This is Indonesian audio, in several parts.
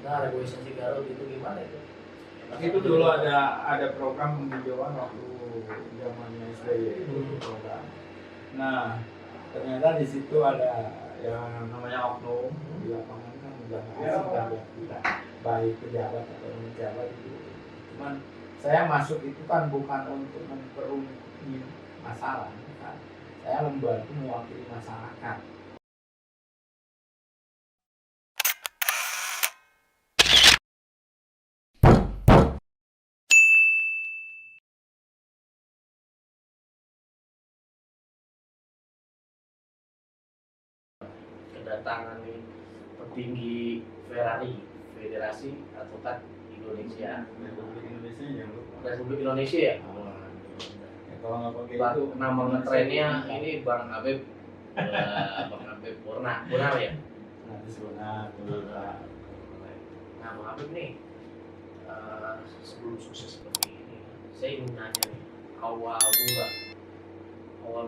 Nah, reboisasi Garut itu gimana itu? Itu dulu ada program penghijauan waktu zamannya SBY itu program. Nah, ternyata di situ ada yang namanya oknum di lapangan kan menjalankan kita baik pejabat atau pejabat itu. Cuman saya masuk itu kan bukan untuk memperumit masalah, kan. Saya membantu mewakili masyarakat. Kedatangan nih petinggi Federasi Advokat Indonesia. Republik Indonesia ya. Ya kalau nggak pakai itu Nama ngetrennya ini Bang Habib, Bang Habib Bonar ya. Nah disebutnya Nah, Bang Habib nih, sebelum sukses seperti ini, saya ingin nanya nih, awal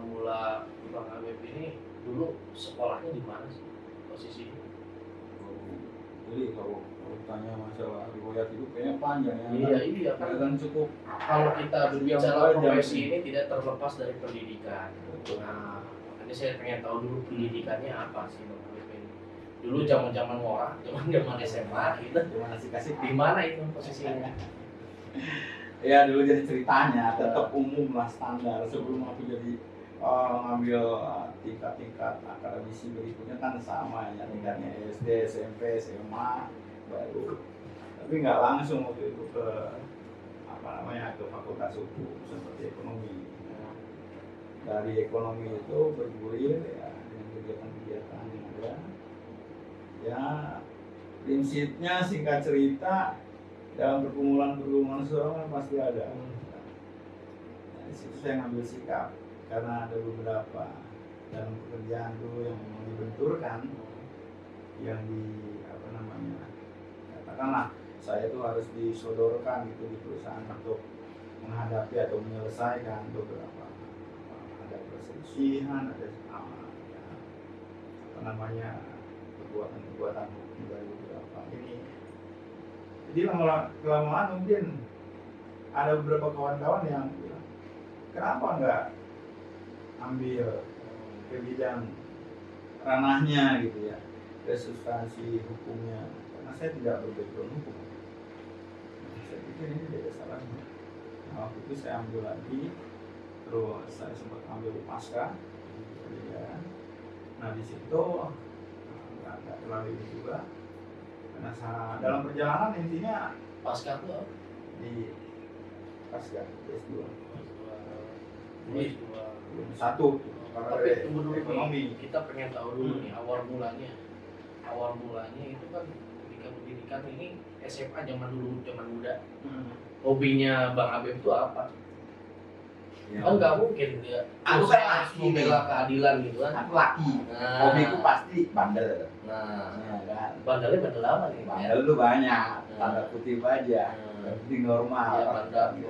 mula Bang Habib ini dulu sekolahnya di mana sih posisinya? Jadi kalau tanya masalah riwayat itu kayaknya panjang ya. Iya kan cukup. Kalau kita berbicara profesi ini tidak terlepas dari pendidikan. Nah, makanya saya pengen tahu dulu pendidikannya apa sih Bang Habib ini. Dulu zaman SMA gitu, Zaman asik-asik di mana itu posisinya? Ya dulu jadi ceritanya tetap umum lah standar. Sebelum aku jadi ngambil tingkat-tingkat akademisi berikutnya kan sama ya, tingkatnya SD, SMP, SMA baru. Tapi nggak langsung waktu itu ke ke fakultas hukum seperti ekonomi. Dari ekonomi itu bergulir ya dengan kegiatan-kegiatan yang ada. Ya prinsipnya singkat cerita dalam pergumulan seorang pasti ada. Nah, di situ saya ngambil sikap karena ada beberapa dalam pekerjaan dulu yang memang dibenturkan, yang katakanlah saya itu harus disodorkan gitu di perusahaan untuk menghadapi atau menyelesaikan beberapa ada perselisihan, ada perbuatan hukum dari beberapa ini. Jadi lama-kelamaan mungkin ada beberapa kawan-kawan yang bilang, kenapa enggak ambil ke bidang ranahnya gitu ya, ke substansi hukumnya, karena saya tidak berbackground hukum. Saya pikir ini tidak salahnya. Nah, waktu itu saya ambil lagi, terus saya sempat ambil pasca ya. Nah di situ nggak terlalu ini juga, karena dalam perjalanan intinya Pasca itu apa? Di pasca S2 S2 belum satu. Tapi tunggu dulu ekonomi. Kita pengen tahu dulu nih awal mulanya itu kan ketika pendidikan ini SMA zaman muda. Hobinya Bang Habib itu apa? Ya. Kan nggak mungkin dia aku kan laki membela keadilan gitu kan. Aku laki. Nah, hobiku pasti bandel. Nah kan. Bandelnya bandel apa nih? Bandel itu banyak, tanda kutip aja. Penting normal. Ya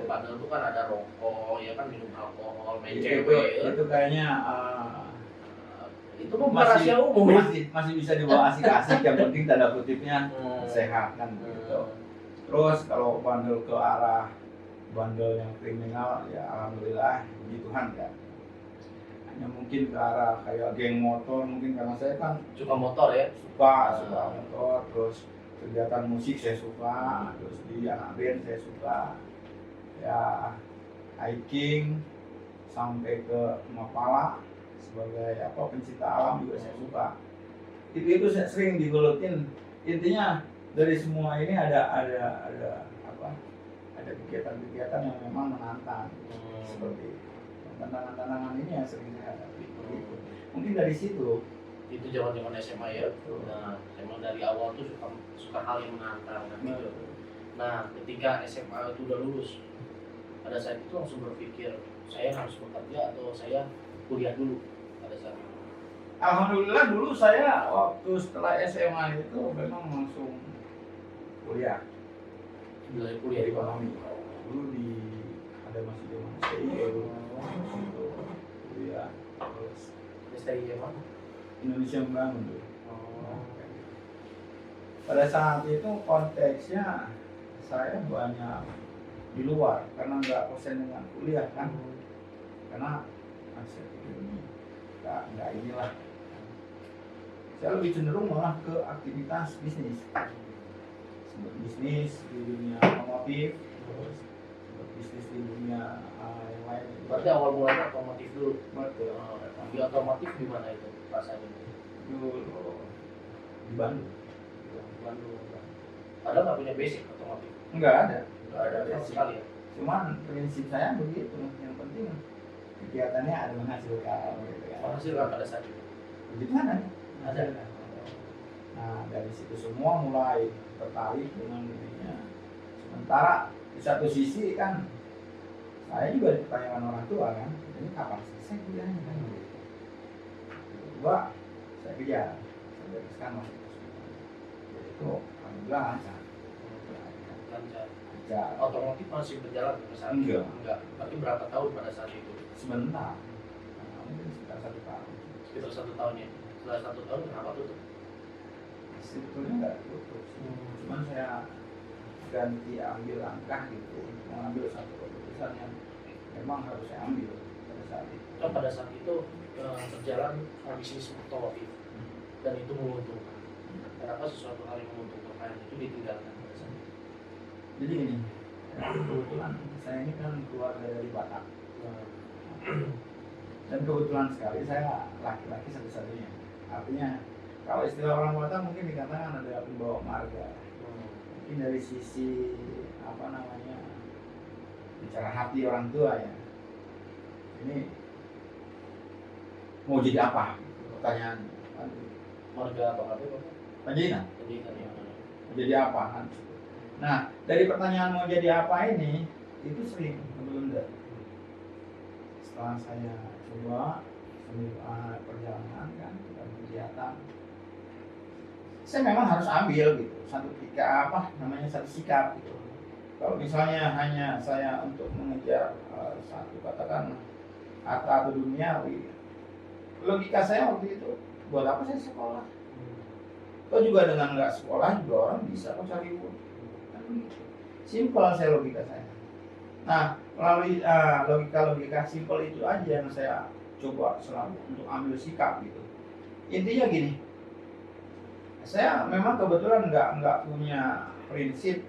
bandel itu kan ada rokok, ya kan minum alkohol, main itu, cewek. Itu kayaknya itu kan rahasia umum. Masih bisa dibawa asik-asik, yang penting tanda kutipnya sehat kan gitu. Terus kalau bandel ke arah bandel yang kriminal ya alhamdulillah puji Tuhan kan. Hanya mungkin ke arah kayak geng motor, mungkin karena saya kan suka motor ya, suka motor, terus kegiatan musik saya suka, terus di anak band saya suka, ya hiking sampai ke Mapala sebagai pencinta alam juga saya suka. Itu saya sering digelutin. Intinya dari semua ini ada kegiatan-kegiatan yang memang menantang, seperti tantangan-tantangan ini yang sering saya hadapi. Mungkin dari situ. Itu zaman SMA ya. Nah, emang dari awal tuh suka hal yang menantang gitu. Nah, ketika SMA itu udah lulus, pada saat itu langsung berpikir saya harus bekerja atau saya kuliah dulu pada saat itu. Alhamdulillah dulu saya waktu setelah SMA itu memang langsung kuliah. Kuliah di ekonomi. Dulu ada masih zaman STI itu kuliah terus STI mana? Indonesia Membangun tuh. pada saat itu konteksnya saya banyak di luar karena nggak konsen dengan kuliah kan, karena saya pikir ini nggak inilah, saya lebih cenderung malah ke aktivitas bisnis, sempat bisnis di dunia otomotif, terus sempat bisnis di dunia yang lain. Berarti awal mulanya otomotif dulu. Betul. Di otomotif di mana itu rasanya? Dulu di Bandung. Bandung. Padahal nggak punya basic otomotif. Nggak ada Sama basic. sekali ya. Cuman prinsip saya begitu, yang penting kegiatannya ada menghasilkan gitu kan. Menghasilkan pada saat itu. Begitu kan Ada. Nah dari situ semua mulai tertarik dengan dirinya. Sementara di satu sisi kan saya juga dipertanyakan orang tua kan, ini kapan selesai kuliahnya kan? Kedua saya kejar, saya bereskan masuk ke sekolah. Jadi itu alhamdulillah lancar. Lancar. Ya, Otomotif masih berjalan sampai saat itu? Enggak. Berarti berapa tahun pada saat itu? sebentar, mungkin sekitar 1 tahun. Sekitar 1 tahun ya. Setelah 1 tahun kenapa tutup? Sebetulnya nggak tutup sih. Cuman saya ganti ambil langkah gitu, mengambil satu keputusan yang memang harus saya ambil pada saat itu. Kan pada saat itu berjalan bisnis otomotif dan itu menguntungkan. Kenapa sesuatu hal yang menguntungkan itu ditinggalkan pada saat itu? Jadi gini, kebetulan saya ini kan keluarga dari Batak. Dan kebetulan sekali saya laki-laki satu-satunya. Artinya kalau istilah orang Batak mungkin dikatakan ada pembawa marga. Mungkin dari sisi apa namanya, bicara hati orang tua ya. Ini mau jadi apa? Pertanyaan. Marga apa apa? Panjina. Pendidikan yang Mau jadi apa? Kan? Nah dari pertanyaan mau jadi apa ini itu sering memblunder. Setelah saya coba sambil perjalanan kan dan kegiatan, saya memang harus ambil gitu satu sikap gitu. Kalau misalnya hanya saya untuk mengejar satu katakan harta atau duniawi, logika saya waktu itu buat apa saya sekolah? Kok juga dengan nggak sekolah juga orang bisa kok cari uang. Kan begitu. Simpel saya logika saya. Nah, melalui logika simpel itu aja yang saya coba selalu untuk ambil sikap gitu. Intinya gini, saya memang kebetulan nggak punya prinsip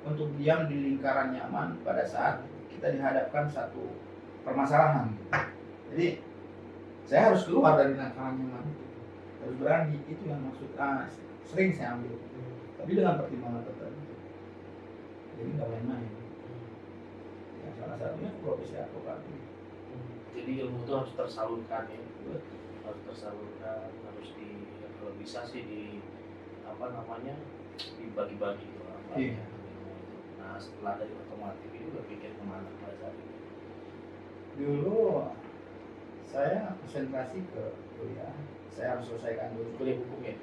untuk diam di lingkaran nyaman pada saat kita dihadapkan satu permasalahan. Jadi saya harus keluar dari lingkaran nyaman itu, harus berani, itu yang maksud sering saya ambil, tapi dengan pertimbangan tertentu. Jadi nggak main-main. Ya, salah satunya profesi advokat. Jadi ilmu itu harus tersalurkan ya, harus tersalurkan, harus di kalau bisa sih di apa namanya dibagi-bagi gitu apa Iya. Nah setelah dari otomotif itu berpikir kemana pada saat itu? Dulu saya konsentrasi ke kuliah, saya harus selesaikan dulu Kuliah hukum ya?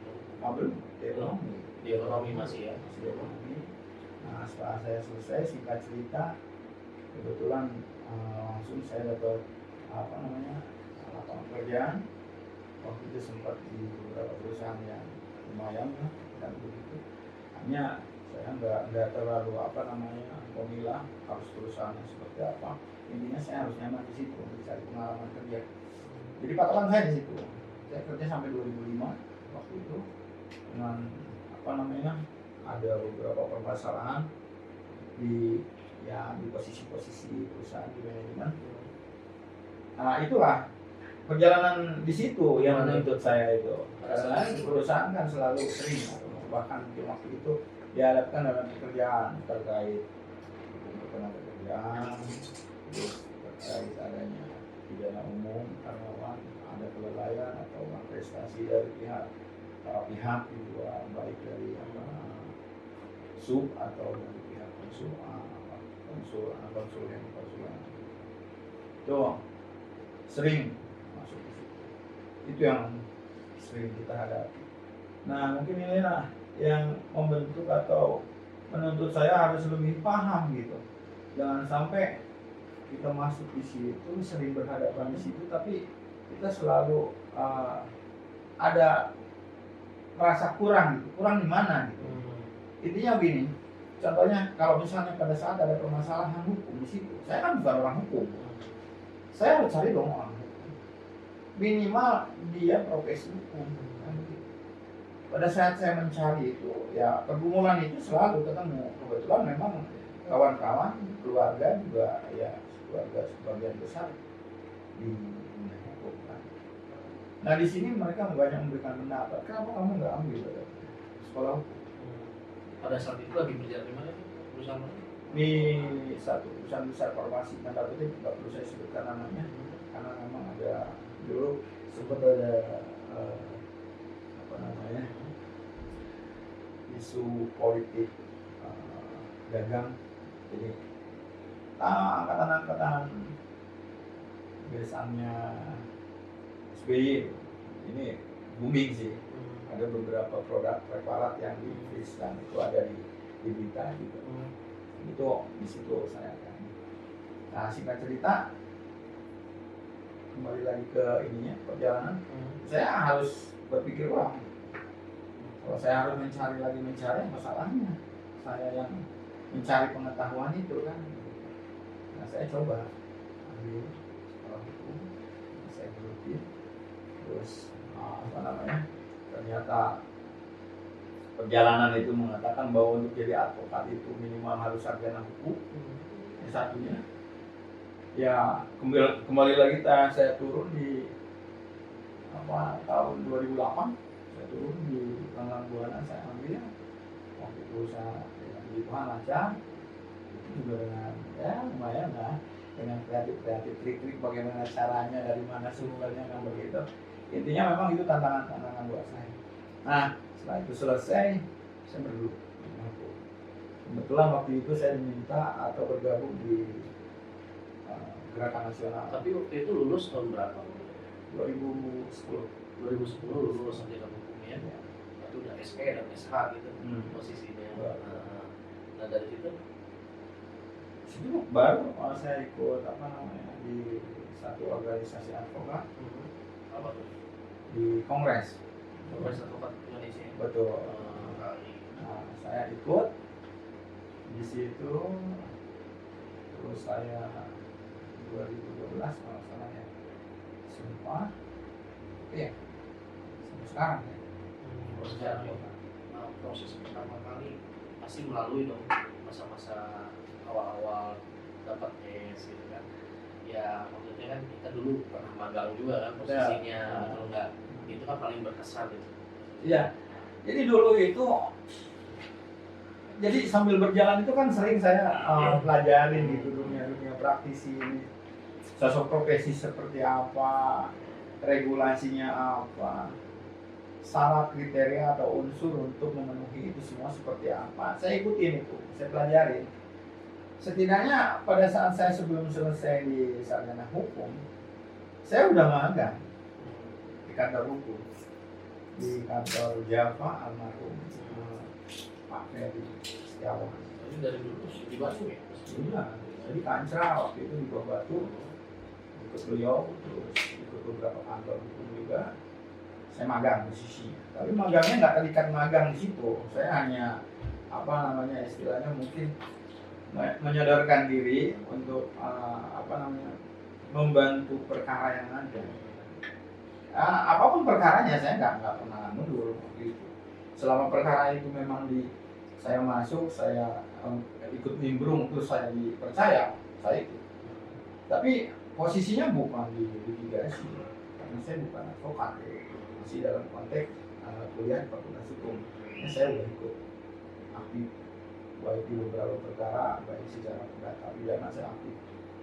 kabel ekonomi. Di ekonomi masih ya? Masih ekonomi. Nah setelah saya selesai, singkat cerita, kebetulan langsung saya dapat apa namanya lapangan pekerjaan. Waktu itu sempat di beberapa perusahaan yang lumayan lah dan begitu. Hanya saya nggak terlalu apa namanya memilah harus perusahaan yang seperti apa. Intinya saya harus nyaman di situ untuk cari pengalaman kerja. Jadi patokan saya di situ. Saya kerja sampai 2005 waktu itu dengan apa namanya ada beberapa permasalahan di posisi-posisi perusahaan di manajemen. Nah itulah perjalanan di situ yang menuntut saya itu. Karena di perusahaan kan selalu sering bahkan waktu itu dihadapkan dalam pekerjaan terkait ketenaga kerjaan, terus terkait adanya pidana umum karyawan, ada kelalaian atau prestasi dari pihak di luar, baik dari sub atau dari pihak konsulen itu sering masuk di situ. Itu yang sering kita hadapi. Nah mungkin inilah yang membentuk atau menuntut saya harus lebih paham gitu. Jangan sampai kita masuk di situ sering berhadapan di situ, tapi kita selalu ada merasa kurang gitu, kurang di mana gitu. Intinya begini, contohnya kalau misalnya pada saat ada permasalahan hukum di situ, saya kan bukan orang hukum, saya harus cari dong orang hukum, minimal dia profesi hukum. Pada saat saya mencari itu, ya pergumulan itu selalu ketemu. Kebetulan memang kawan-kawan, keluarga juga, ya keluarga sebagian besar di dunia hukum kan. Nah di sini mereka banyak memberikan pendapat, kenapa kamu nggak ambil sekolah hukum? Pada saat itu lagi berjalan di mana sih perusahaan mana? Di satu perusahaan besar farmasi, tanda kutip nggak perlu saya sebutkan namanya, karena memang ada dulu sempat ada apa namanya isu politik dagang, jadi angkatan-angkatan besannya SBY ini booming sih. Ada beberapa produk preparat yang di freeze-kan itu ada di berita gitu. Itu di situ saya akan. Nah singkat cerita, kembali lagi ke ininya perjalanan, saya harus berpikir ulang. Kalau saya harus mencari masalahnya, saya yang mencari pengetahuan itu kan. Nah saya coba ambil sekolah hukum, saya geluti, terus apa namanya, ternyata perjalanan itu mengatakan bahwa untuk jadi advokat itu minimal harus sarjana hukum. Yang satunya, ya kembali lagi saya turun di tahun 2008, saya turun di Langgang Buana, saya ambil waktu itu saya di Tuhan lancar, itu juga dengan ya lumayan lah, dengan kreatif trik-trik bagaimana caranya, dari mana sumbernya kan begitu. Intinya memang itu tantangan buat saya. Nah setelah itu selesai, saya berdua. Kebetulan waktu itu saya diminta atau bergabung di Gerakan Nasional. Tapi waktu itu lulus tahun berapa? 2010. 2010 lulus sarjana hukum ya. Itu udah SE dan SH gitu posisinya. Nah dari situ baru saya ikut di satu organisasi advokat. Apa tuh? Di Kongres Advokat Indonesia. Betul. Nah, saya ikut di situ, terus saya 2012 kalau salah ya, sumpah, iya, sampai sekarang ya. Proses pertama kali pasti melalui dong masa-masa awal-awal dapat S gitu kan. Ya maksudnya kan kita dulu pernah magang juga kan posisinya, kalau enggak itu kan paling berkesan gitu. Iya, jadi dulu itu, jadi sambil berjalan itu kan sering saya pelajarin gitu dunia praktisi ini, sosok profesi seperti apa, regulasinya apa, syarat kriteria atau unsur untuk memenuhi itu semua seperti apa. Saya ikutin itu, saya pelajarin. Setidaknya pada saat saya sebelum selesai di sarjana hukum, saya udah magang di kantor hukum, di kantor Java almarhum Pak Ferry Setiawan. Jadi dari dulu di Bandung ya? Iya, jadi Kancra waktu itu di Buah Batu, ikut beliau, terus ikut beberapa kantor hukum juga. Saya magang di sisinya, tapi magangnya nggak terikat magang di situ. Saya hanya istilahnya mungkin menyodorkan diri untuk membantu perkara yang ada. Apapun perkaranya saya nggak pernah mundur gitu. Selama perkara itu memang saya masuk, saya ikut nimbrung, terus saya dipercaya, saya ikut. Tapi posisinya bukan di litigasi, karena saya bukan advokat, masih dalam konteks kuliah fakultas hukum. Saya udah ikut aktif, baik di beberapa perkara, baik secara perdata pidana saya aktif.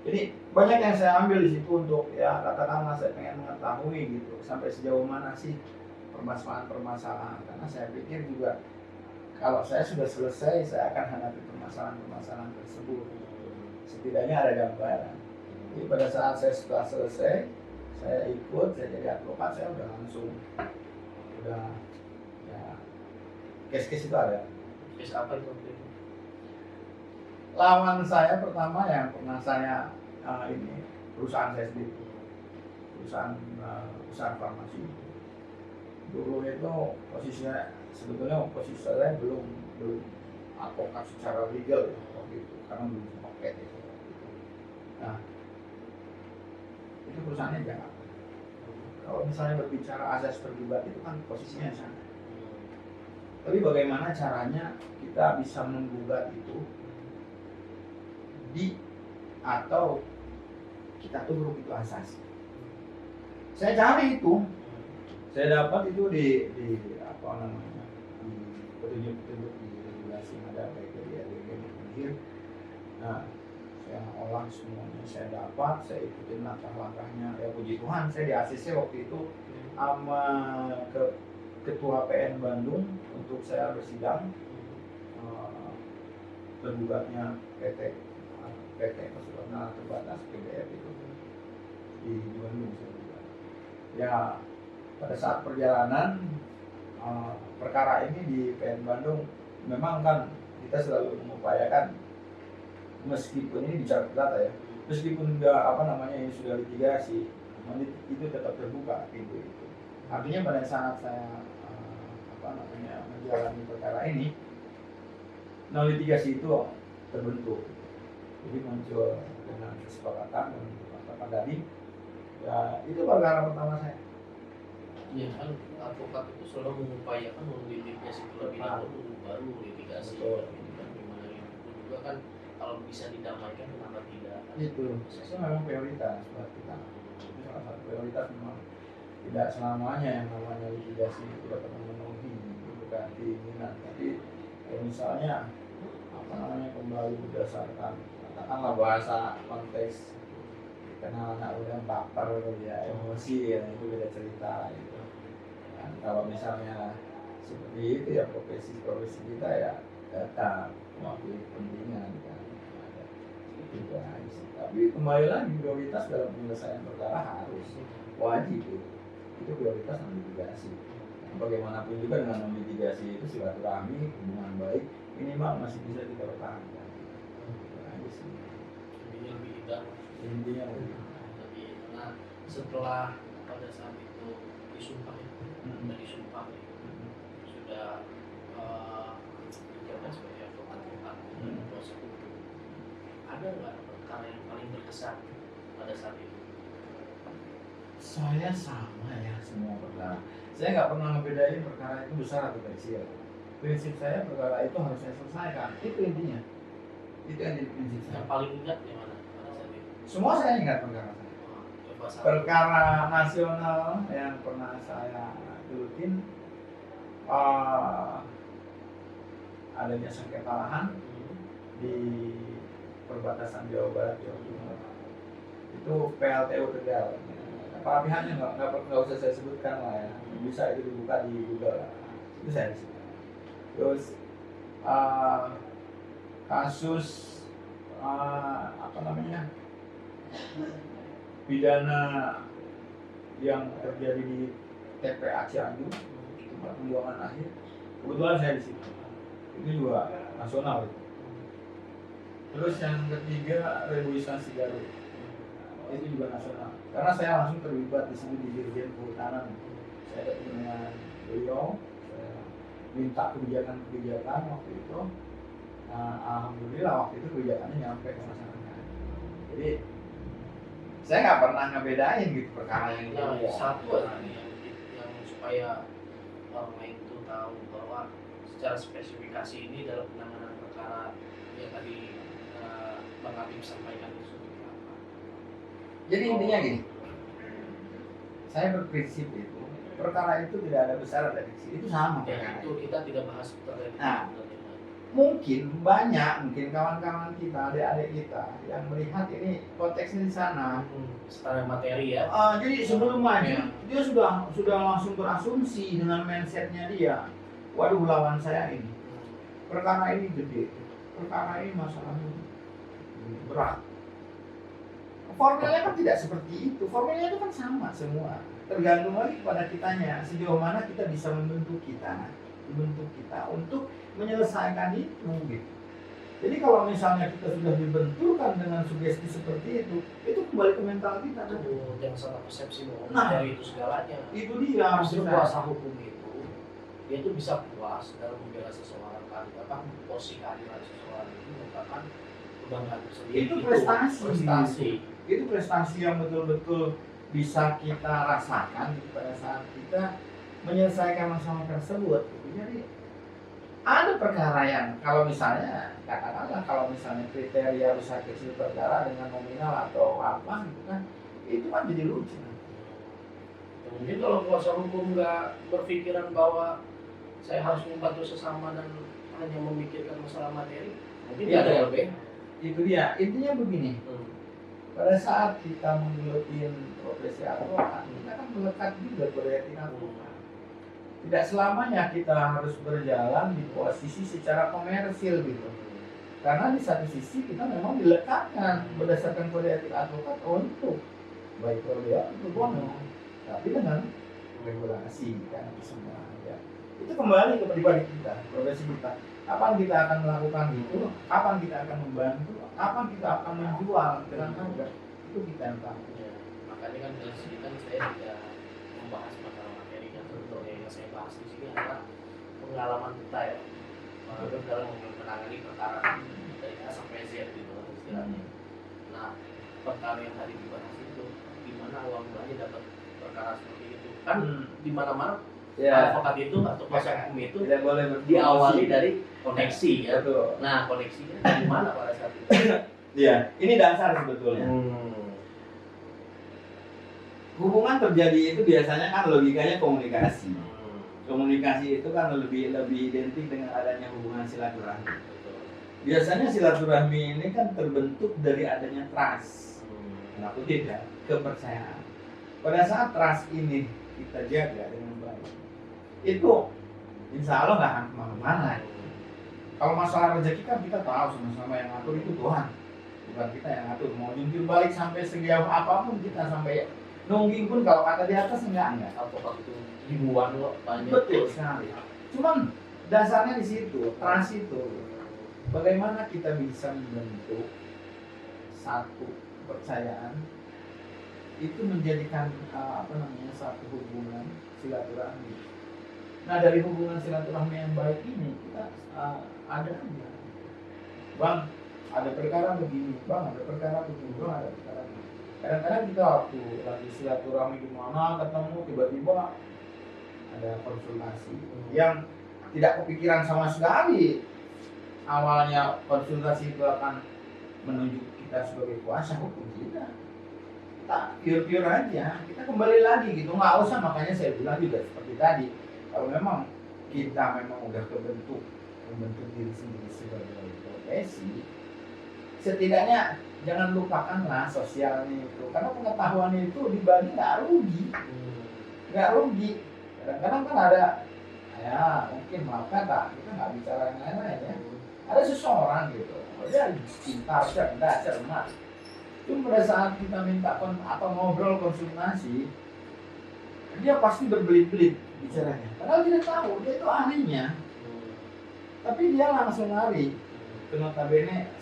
Jadi banyak yang saya ambil di situ untuk ya katakanlah saya pengen mengetahui gitu sampai sejauh mana sih permasalahan, karena saya pikir juga kalau saya sudah selesai saya akan hadapi permasalahan tersebut, setidaknya ada gambaran. Jadi pada saat saya setelah selesai, saya ikut, saya jadi advokat, saya udah langsung ya case-case itu ada. Case apa itu? Lawan saya pertama yang pernah saya perusahaan saya sendiri, perusahaan farmasi Dulu itu posisinya sebetulnya posisi saya belum advokat secara legal ya waktu itu karena belum pakai itu. Nah itu perusahaannya Jakarta. Kalau misalnya berbicara asas tergugat itu kan posisinya di sana. Tapi bagaimana caranya kita bisa menggugat itu di atau kita tubruk itu asas. Saya cari itu, saya dapat itu di apa namanya di petunjuk-petunjuk di regulasi yang ada baik dari RWG maupun HIR. Nah, saya olah semuanya, saya dapat, saya ikutin langkah-langkahnya. Ya puji Tuhan, saya di ACC waktu itu sama Ketua PN Bandung untuk saya bersidang tergugatnya PT Personal Terbatas PBF itu di Bandung saya juga. Ya pada saat perjalanan perkara ini di PN Bandung memang kan kita selalu mengupayakan meskipun ini bicara perdata ya, meskipun ini sudah litigasi, itu tetap terbuka pintu itu. Artinya pada saat saya menjalani perkara ini, non litigasi itu terbentuk. Jadi muncul dengan kesepakatan untuk katakan tadi, ya itu perkara pertama saya. Ya kan advokat itu selalu mengupayakan litigasi terlebih dahulu baru litigasi. Gimana itu juga kan kalau bisa didamaikan kenapa tidak? Itu memang prioritas buat kita. Itu salah satu prioritas memang. Tidak selamanya yang namanya litigasi itu dapat memenuhi bukan keinginan, tapi misalnya kembali berdasarkan katakanlah bahasa konteks kenal anak udah baper ya emosi ya itu beda cerita gitu. Dan kalau misalnya seperti itu ya profesi kita ya datang mewakili kepentingan kan ada itu guys. Tapi kembali lagi prioritas dalam penyelesaian perkara harus wajib itu prioritas non litigasi. Bagaimanapun juga dengan non litigasi itu silaturahmi hubungan baik minimal masih bisa kita pertahankan. Intinya lebih. Nah setelah pada saat itu disumpah sudah disumpah sudah menjabat sebagai advokat dan proses hukum, ada nggak perkara yang paling berkesan pada saat itu? Saya sama ya semua perkara. Saya nggak pernah ngebedain perkara itu besar atau kecil. Prinsip saya perkara itu harus saya selesaikan. Itu intinya. Itu yang jadi prinsip saya. Yang paling ingat yang mana pada saat itu? Semua saya ingat perkara saya. Perkara nasional yang pernah saya turutin adanya sengketa lahan di perbatasan Jawa Barat Jawa Timur. Itu PLTU Tegal. Pelabihannya nggak usah saya sebutkan lah ya, bisa itu dibuka di Google lah. Itu saya di situ. Terus kasus pidana yang terjadi di TPA Cianjur, tempat pembuangan akhir, kebetulan saya di situ. Itu juga nasional itu. Terus yang ketiga reboisasi Garut. Itu juga nasional. Karena saya langsung terlibat di sini di Dirjen Kehutanan. Saya ketemu dengan beliau, saya minta kebijakan waktu itu. Alhamdulillah waktu itu kebijakannya nyampe ke masyarakat. Jadi saya nggak pernah ngebedain gitu perkara yang satu aja yang supaya orang lain itu tahu bahwa secara spesifikasi ini dalam penanganan perkara yang tadi Bang Habib sampaikan itu. Jadi intinya gini, saya berprinsip itu perkara itu tidak ada besar ada kecil, itu sama. Ya, itu kita tidak bahas terkait. Nah, mungkin kawan-kawan kita, adik-adik kita yang melihat ini konteksnya di sana. Secara materi ya. Jadi sebelum maju dia sudah langsung berasumsi dengan mindsetnya dia. Waduh lawan saya ini, perkara ini gede, perkara ini masalahnya berat. Formulanya kan tidak seperti itu. Formulanya itu kan sama semua. Tergantung lagi kepada kitanya sejauh mana kita bisa membentuk kita untuk menyelesaikan itu gitu. Jadi kalau misalnya kita sudah dibenturkan dengan sugesti seperti itu kembali ke mental kita. Itu yang salah persepsi bahwa Nah, materi itu segalanya. Itu dia. Justru kuasa hukum itu dia itu bisa puas dalam membela seseorang, posisi keadilan seseorang itu merupakan kebanggaan tersendiri. Itu prestasi. Gitu. Itu prestasi yang betul-betul bisa kita rasakan pada saat kita menyelesaikan masalah tersebut. Jadi ada perkara yang kalau misalnya katakanlah kalau misalnya kriteria besar kecil perkara dengan nominal atau apa gitu kan, itu kan jadi lucu. Mungkin kalau kuasa hukum nggak berpikiran bahwa saya harus membantu sesama dan hanya memikirkan masalah materi, mungkin Iya, ada LBH. Itu dia. Intinya begini. Pada saat kita menggeluti profesi advokat, kita kan melekat juga beretik advokat. Tidak selamanya kita harus berjalan di posisi secara komersil gitu. Karena di satu sisi kita memang dilekatkan berdasarkan kode etik advokat untuk baik dia atau bono, tapi dengan regulasi kan semua ya. Itu kembali ke pribadi kita, profesi kita. Kapan kita akan melakukan itu, kapan kita akan membantu, kapan kita akan menjual dengan harga, itu kita yang tahu. Ya, makanya kan jelas kan saya tidak membahas masalah materi kan, yang saya bahas di sini adalah pengalaman kita ya, dalam menangani perkara dari A sampai Z gitu istilahnya. Nah, perkara yang tadi dibahas itu, gimana awal mulanya dapat perkara seperti itu kan di mana-mana. Ya. Advokat itu atau kuasa hukum itu tidak boleh diawali dari koneksi ya. Betul. Nah, koneksinya dari mana pada saat itu? Iya, ini dasar sebetulnya. Hubungan terjadi itu biasanya kan logikanya komunikasi. Komunikasi itu kan lebih identik dengan adanya hubungan silaturahmi. Biasanya silaturahmi ini kan terbentuk dari adanya trust. Nah, kutip ya, kepercayaan. Pada saat trust ini kita jaga dengan baik, itu insya Allah nggak akan kemana-mana. Kalau masalah rezeki kan kita tahu sama-sama yang ngatur itu Tuhan, bukan kita yang ngatur. Mau jungkir balik sampai sejauh apapun kita sampai nungging pun kalau kata di atas enggak. Advokat itu ribuan loh, banyak. Betul sekali. Cuman dasarnya di situ, trust itu. Bagaimana kita bisa membentuk satu kepercayaan itu menjadikan satu hubungan silaturahmi. Nah, dari hubungan silaturahmi yang baik ini kita ada aja. Bang, ada perkara begini, Bang, ada perkara begini, Bang, ada perkara begini. Kadang-kadang kita waktu lagi silaturahmi di mana ketemu tiba-tiba ada konsultasi yang tidak kepikiran sama sekali. Awalnya konsultasi itu akan menunjuk kita sebagai kuasa hukum, tidak. Kita pure aja, kita kembali lagi gitu, nggak usah. Makanya saya bilang juga seperti tadi, kalau memang kita memang udah membentuk diri sendiri sebagai profesi, setidaknya jangan lupakanlah sosialnya itu, karena pengetahuan itu dibagi nggak rugi. Kadang-kadang kan ada, ya mungkin maaf kata, kita nggak bicara yang lain-lain ya, ada seseorang gitu, dia pintar, cerdas. Cuma pada saat kita minta ngobrol konsultasi, dia pasti berbelit-belit bicaranya. Padahal tidak tahu, dia itu ahlinya. Tapi dia langsung lari. Notabene,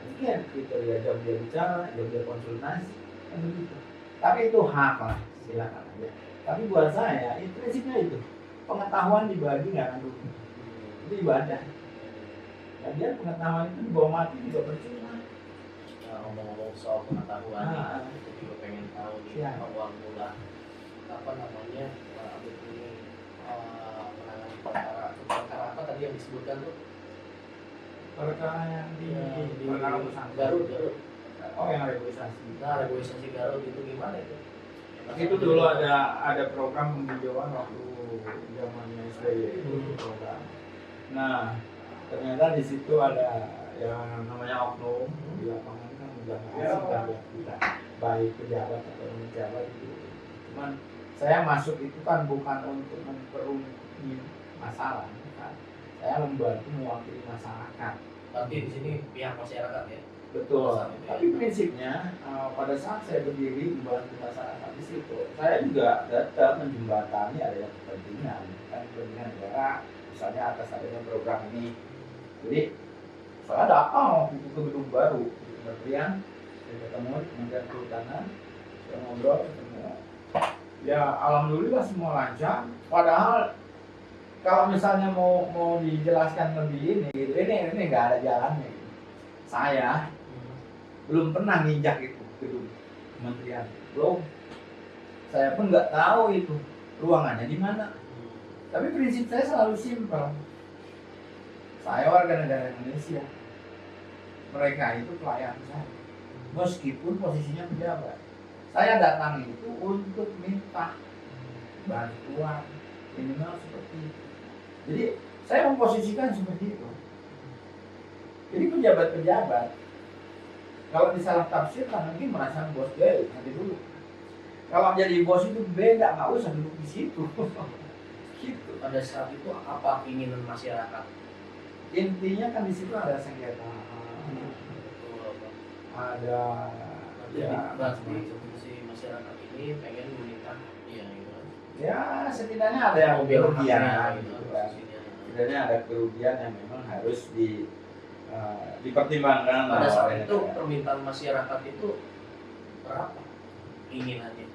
mungkin kriteria jam dia bicara, jam dia konsultasi, kan begitu. Tapi itu hak lah, silakan aja. Tapi buat saya, itu prinsipnya itu. Pengetahuan dibagi nggak akan rugi. Itu ibadah. Dan dia pengetahuan itu dibawa mati juga percuma. Ngomong-ngomong soal pengetahuan, aku juga pengen tahu nih awal mula menangani perkara apa tadi yang disebutkan tuh? Perkara yang di perkara Garut. Oh, yang regulasi. Nah, regulasi Garut itu gimana itu? Itu dulu ada program penghijauan waktu zamannya SBY itu program. Nah, ternyata di situ ada yang namanya oknum di lapangan kan menjaga kita, baik pejabat atau pejabat itu. Cuman saya masuk itu kan bukan untuk memperumit masalah, kan. Saya membantu mewakili masyarakat. Berarti di sini pihak masyarakat ya? Betul. Tapi prinsipnya pada saat saya berdiri membantu masyarakat di situ, saya juga tetap menjembatani ada kepentingan negara, misalnya atas adanya program ini. Jadi Saya datang waktu itu ke gedung baru di kementerian, saya ketemu di Kementerian Kehutanan, saya ngobrol ketemu. Ya alhamdulillah semua lancar. Padahal kalau misalnya mau dijelaskan lebih ini nggak ada jalannya. Saya belum pernah nginjak itu gedung kementerian, belum. Saya pun nggak tahu itu ruangannya di mana. Tapi prinsip saya selalu simpel. Saya warga negara Indonesia. Mereka itu pelayan saya. Meskipun posisinya pejabat. Saya datang itu untuk minta bantuan minimal seperti itu. Jadi saya memposisikan seperti itu. Jadi pejabat-pejabat kalau disalah tafsirkan mungkin merasa bos dia nanti dulu. Kalau jadi bos itu beda, nggak usah duduk di situ. Gitu. Pada saat itu apa keinginan masyarakat? Intinya kan di situ ada sengketa, ada berarti si masyarakat ini pengen meminta ya gitu. Ya setidaknya ada yang kerugian gitu kan. Posisinya. Setidaknya ada kerugian yang memang harus dipertimbangkan. Pada saat itu negara. permintaan masyarakat itu berapa keinginannya?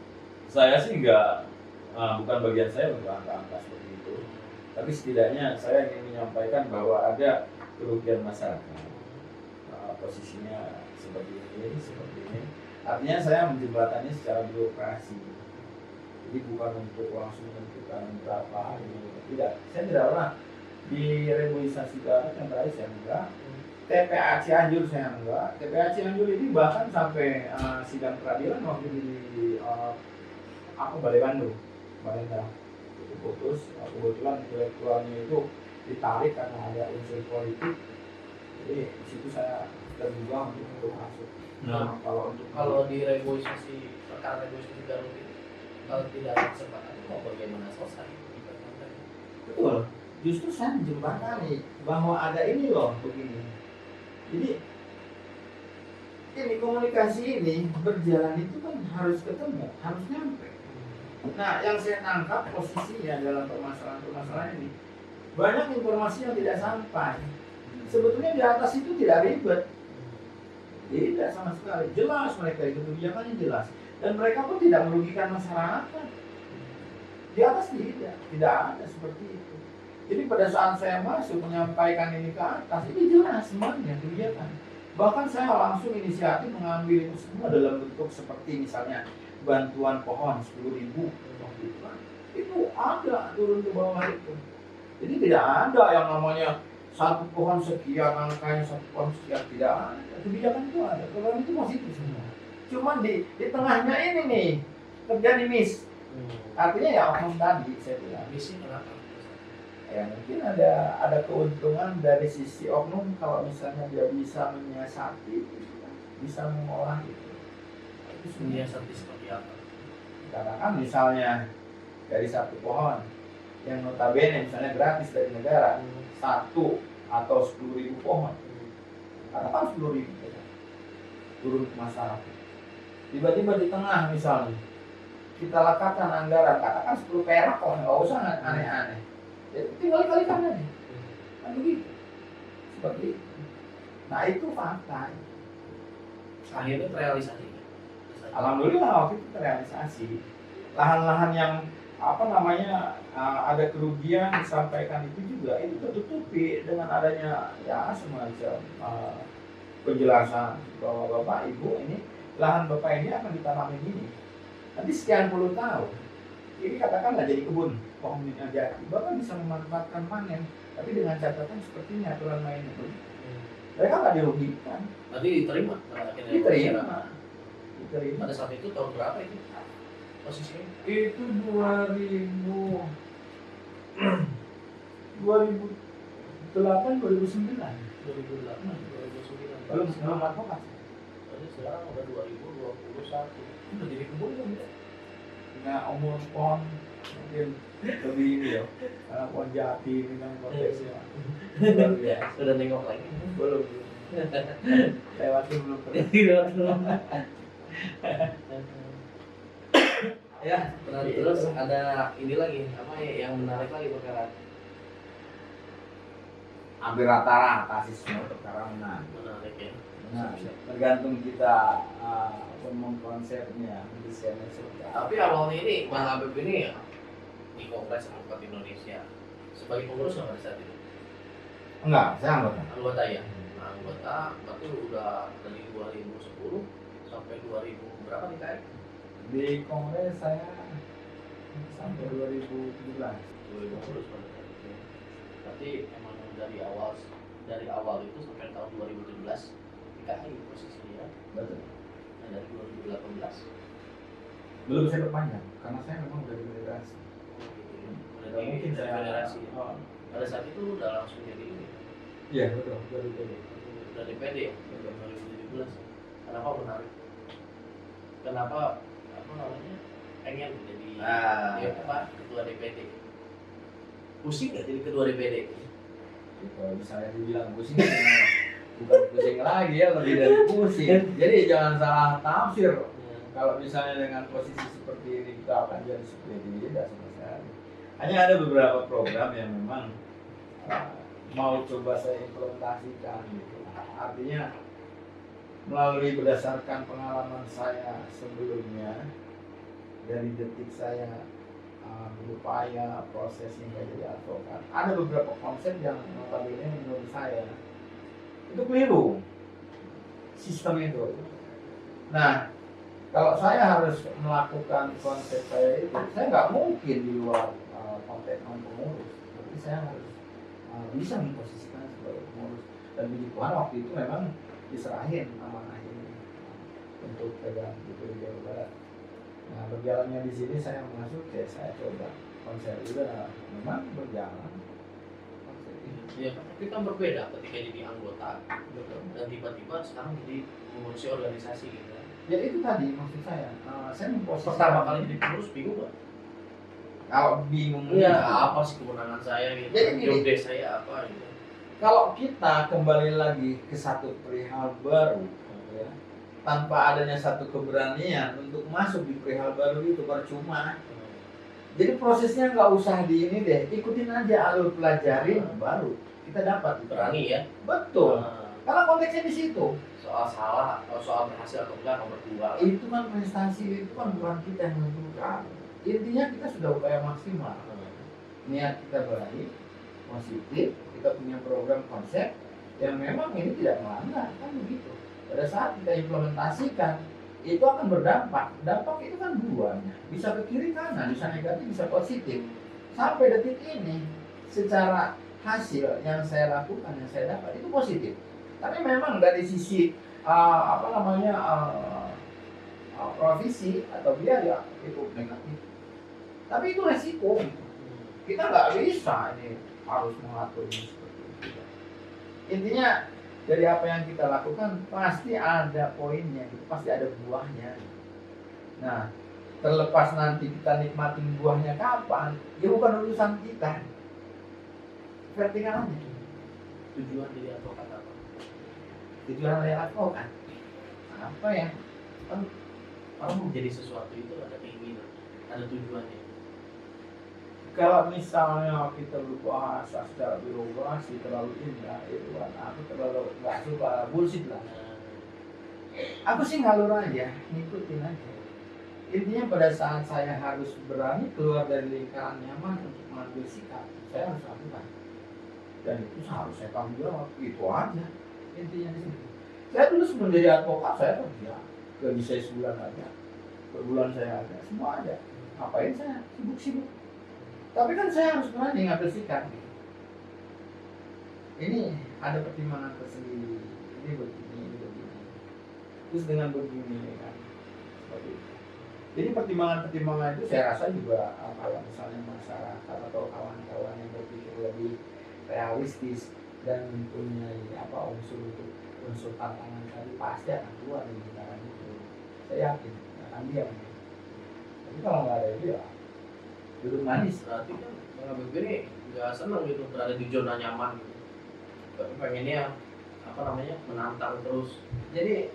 Saya sih bukan bagian saya untuk angka-angka seperti itu. Tapi setidaknya saya ingin menyampaikan bahwa ada kerugian masyarakat. Posisinya seperti ini. Artinya saya menjembatani secara birokrasi. Jadi bukan untuk langsung menentukan berapa ini. Tidak, saya tidak pernah di reboisasi Garut yang terakhir saya enggak. TPA Cianjur saya enggak. TPA Cianjur ini bahkan sampai sidang peradilan waktu di Balai Bandung, Balenda itu putus. Kebetulan intelektualnya itu ditarik karena ada unsur politik. Jadi di situ saya terbuka untuk masuk. Nah, kalau di reboisasi perkara reboisasi Garut itu kalau tidak ada kesempatan itu mau bagaimana selesai? Betul. Justru saya menjembatani bahwa ada ini loh begini. Jadi ini komunikasi ini berjalan itu kan harus ketemu, harus nyampe. Nah, yang saya tangkap posisinya dalam permasalahan ini banyak informasi yang tidak sampai. Sebetulnya di atas itu tidak ribet, tidak sama sekali. Jelas mereka itu kebijakannya jelas, dan mereka pun tidak merugikan masyarakat. Di atas tidak ada seperti itu. Jadi pada saat saya masuk menyampaikan ini ke atas, ini jelas semuanya kebijakan. Bahkan saya langsung inisiatif mengambil itu semua dalam bentuk seperti misalnya bantuan pohon 10.000 waktu itu ada turun ke bawah itu. Jadi tidak ada yang namanya satu pohon sekian angkanya, satu pohon sekian, tidak ada. Kebijakan itu ada, kalau itu positif semua. Cuma di tengahnya ini nih terjadi miss. Artinya ya oknum tadi saya bilang. Missnya kenapa? Ya mungkin ada keuntungan dari sisi oknum kalau misalnya dia bisa menyiasati, bisa mengolah itu. Menyiasati seperti apa? Katakan misalnya dari satu pohon yang notabene misalnya gratis dari negara, satu atau 10.000 pohon, katakan 10.000 turun ke masyarakat. Tiba-tiba di tengah misalnya kita letakkan anggaran, katakan 10 perak kok, nggak usah aneh-aneh. Jadi tinggal kalikan aja, kan begitu, seperti itu. Nah itu fakta. Akhirnya terrealisasi. Alhamdulillah waktu itu terrealisasi. Lahan-lahan yang ada kerugian disampaikan itu juga itu tertutupi dengan adanya ya semacam penjelasan bahwa bapak ibu ini lahan bapak ini akan ditanami ini nanti sekian puluh tahun ini katakanlah jadi kebun pohon jati, bapak bisa memanfaatkan panen tapi dengan catatan seperti ini aturan main itu mereka nggak dirugikan. Berarti diterima? Diterima. Pada saat itu tahun berapa itu posisinya? Itu 2008 2009 belum advokat. Jadi sekarang udah 2021 udah jadi kebun kan ya? Nah umur pohon mungkin lebih ini ya karena pohon jati ini kan konteksnya luar biasa. Sudah nengok lagi? Belum lewatin belum pernah. Ya terus ada ini lagi apa ya yang menarik lagi perkara hampir rata-rata sih semua perkara menarik. Menarik ya. Nah, tergantung kita ngomong konsepnya, desainnya seperti apa. Tapi awalnya ini Bang Habib ini ya di Kongres Advokat Indonesia sebagai pengurus nggak pada saat itu? Enggak, saya anggota. Anggota ya. Nah, anggota berarti udah dari 2010 sampai 2000 berapa nih Kak? Di kongres saya sampai 2017. 2000 pengurus pada saat itu. Berarti emang dari awal itu sampai tahun 2017 di KAI posisinya. Betul. Nah, dari 2018 Belum saya perpanjang karena saya memang dari federasi. udah Nggak mungkin dari saya federasi. Oh, Pada saat itu udah langsung jadi ini. iya betul, dari DPD. Udah DPD ya, udah 2017. Kenapa menarik? Kenapa apa namanya pengen jadi ya, ketua DPD? Pusing nggak jadi ketua DPD? Kalau misalnya dibilang pusing, bukan pusing lagi ya, lebih dari pusing. Jadi jangan salah tafsir. Kalau misalnya dengan posisi seperti ini kita akan jadi seperti ini, tidak sama sekali. Hanya ada beberapa program yang memang mau coba saya implementasikan gitu. Artinya melalui berdasarkan pengalaman saya sebelumnya dari detik saya berupaya prosesnya jadi advokat, ada beberapa konsep yang notabene menurut saya itu keliru sistem itu. Nah, kalau saya harus melakukan konsep saya itu, saya nggak mungkin di luar konteks non pengurus. Jadi saya harus bisa memposisikan sebagai pengurus. Dan puji Tuhan waktu itu memang diserahin amanah ini untuk pegang DPD Jawa Barat. Nah, berjalannya di sini saya masuk, saya coba konsep itu, memang berjalan konsep ini. Iya, tapi kan berbeda ketika jadi anggota dan tiba-tiba sekarang jadi mengurusi organisasi gitu. Ya itu tadi maksud saya memposisikan. Pertama kali jadi pengurus bingung nggak? Kalau bingung, Iya, apa sih kewenangan saya gitu? Jadi gini, job desk saya apa gitu? kalau kita kembali lagi ke satu perihal baru, ya, tanpa adanya satu keberanian untuk masuk di perihal baru itu percuma. Jadi prosesnya nggak usah di ini deh, ikutin aja alur pelajarin, baru kita dapat. Berani ya? Betul. Karena konteksnya di situ. Soal salah atau soal berhasil atau enggak nomor 2. Itu kan prestasi, itu kan bukan kita yang menentukan. Intinya kita sudah upaya maksimal. Niat kita baik, positif, kita punya program konsep yang memang ini tidak melanggar, kan begitu. Pada saat kita implementasikan, itu akan berdampak. Dampak itu kan duanya, bisa ke kiri kanan, bisa negatif, bisa positif. Sampai detik ini, secara hasil yang saya lakukan, yang saya dapat itu positif. Tapi memang dari sisi provisi atau biaya itu negatif. Tapi itu resiko. Kita nggak bisa ini harus mengaturnya seperti itu. Intinya dari apa yang kita lakukan pasti ada poinnya, pasti ada buahnya. Nah, terlepas nanti kita nikmatin buahnya kapan, ya bukan urusan kita. Vertikal aja. Tujuan jadi advokat apa? Tujuan dari advokat apa ya? Kan Kalau menjadi sesuatu itu ada keinginan, ada tujuannya. kalau misalnya kita berbahasa secara birokrasi terlalu indah, itu kan aku terlalu nggak suka, bullshit lah. Aku sih ngalur aja, ngikutin aja. Intinya pada saat saya harus berani keluar dari lingkaran nyaman untuk mengambil sikap, saya harus lakukan. Dan itu seharusnya tanggung jawab, itu aja intinya di situ. Saya dulu sebelum jadi advokat saya kerja, gaji saya sebulan aja, per bulan saya ada, semua ada. Ngapain saya sibuk-sibuk? Tapi kan saya harus berani ngambil sikap. Ini ada pertimbangan tersendiri. Ini begini, ini begini. Terus dengan begini kan, seperti itu. Jadi pertimbangan-pertimbangan itu saya rasa juga kalau misalnya masyarakat atau kawan-kawan yang berpikir lebih realistis dan mempunyai unsur tantangan tadi pasti akan keluar dari lingkaran itu. Saya yakin akan diam. Tapi kalau nggak ada itu ya duduk manis. Berarti kan Bang Habib ini nggak senang gitu berada di zona nyaman gitu. Pengennya menantang terus. Jadi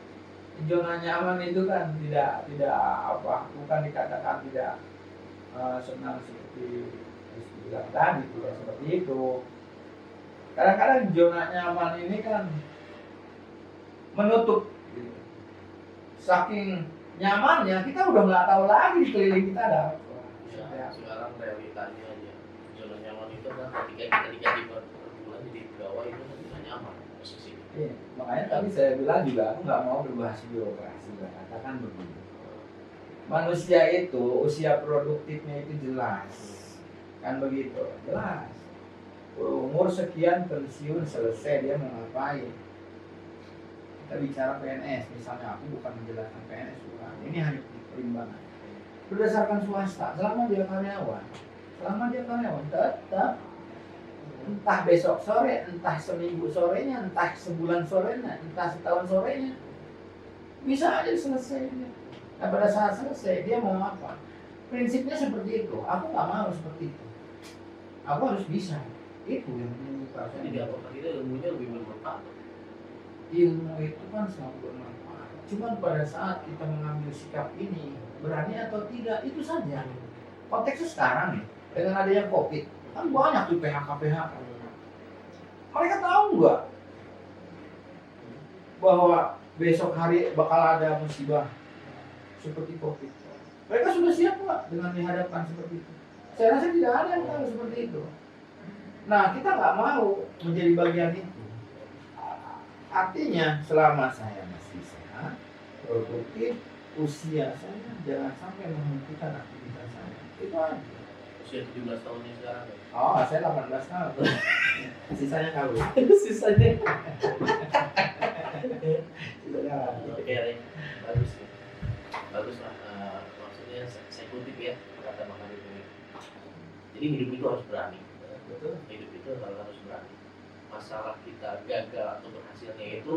zona nyaman itu kan tidak bukan dikatakan tidak senang seperti istilah tadi, tidak seperti itu. Kadang-kadang zona nyaman ini kan menutup gitu. Saking nyamannya kita udah nggak tahu lagi di keliling kita ada apa. Ya, sekarang realitanya aja zona nyaman itu kan ketika kita digaji per bulan jadi pegawai itu kan bisa nyaman posisi. Iya, makanya tadi saya bilang juga aku nggak mau berbahas birokrasi, katakan begini. Manusia itu usia produktifnya itu jelas, kan begitu, jelas. Umur sekian pensiun selesai dia mau ngapain? Kita bicara PNS, misalnya aku bukan menjelaskan PNS bukan. Ini hanya perimbangan. Berdasarkan swasta, selama dia karyawan tetap entah besok sore, entah seminggu sorenya, entah sebulan sorenya, entah setahun sorenya bisa aja selesai. Nah pada saat selesai dia mau apa? Prinsipnya seperti itu. Aku nggak mau seperti itu. Aku harus bisa. Itu yang menyebabkan. Jadi apakah kita ilmunya lebih bermanfaat? Ilmu itu kan sangat bermanfaat. Cuma pada saat kita mengambil sikap ini berani atau tidak itu saja. Konteksnya sekarang nih dengan adanya COVID kan banyak tuh PHK. Mereka tahu nggak bahwa besok hari bakal ada musibah seperti COVID? Mereka sudah siap nggak dengan dihadapkan seperti itu? Saya rasa tidak ada yang tahu seperti itu. Nah kita nggak mau menjadi bagian itu. Artinya selama saya masih sehat, produktif, usia saya jangan sampai menghentikan aktivitas saya. Itu aja. Usia 17 tahunnya sekarang ya? Oh, saya 18 tahun. Sisanya kawin. Sisanya. Sisanya Oke, bagus ya. Bagus lah. Maksudnya saya kutip ya kata Bang Habib ini. Jadi hidup itu harus berani. Betul. Hidup itu harus berani. Masalah kita gagal atau berhasilnya itu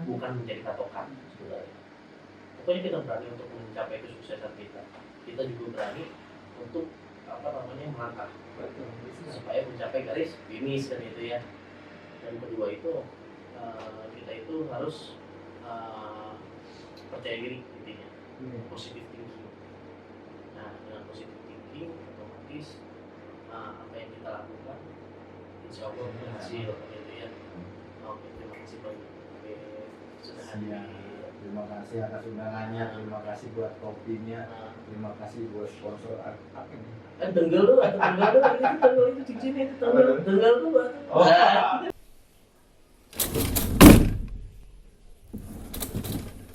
bukan menjadi patokan sebenarnya. Pokoknya kita berani untuk mencapai kesuksesan kita. Kita juga berani untuk melangkah supaya mencapai garis finish kan itu ya. Dan kedua itu kita itu harus percaya diri intinya, positive thinking. Nah dengan positive thinking otomatis apa yang kita lakukan insya Allah berhasil gitu ya. Oke, terima kasih banyak. Oke, sudah hadir. Terima kasih atas undangannya, terima kasih buat kopinya, terima kasih buat sponsor apa ini? Tenggal itu cincinnya itu tenggal tuh.